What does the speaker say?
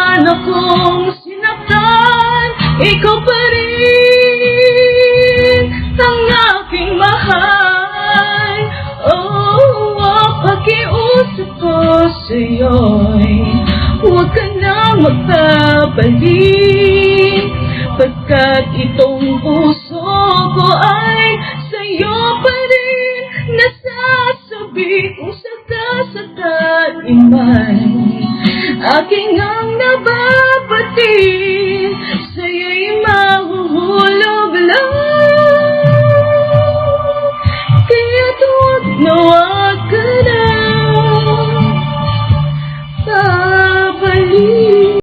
man akong sinaktan, ikaw pa rin ang aking mahal. Pakiusap ko sa'yo'y huwag ka na magbabalik.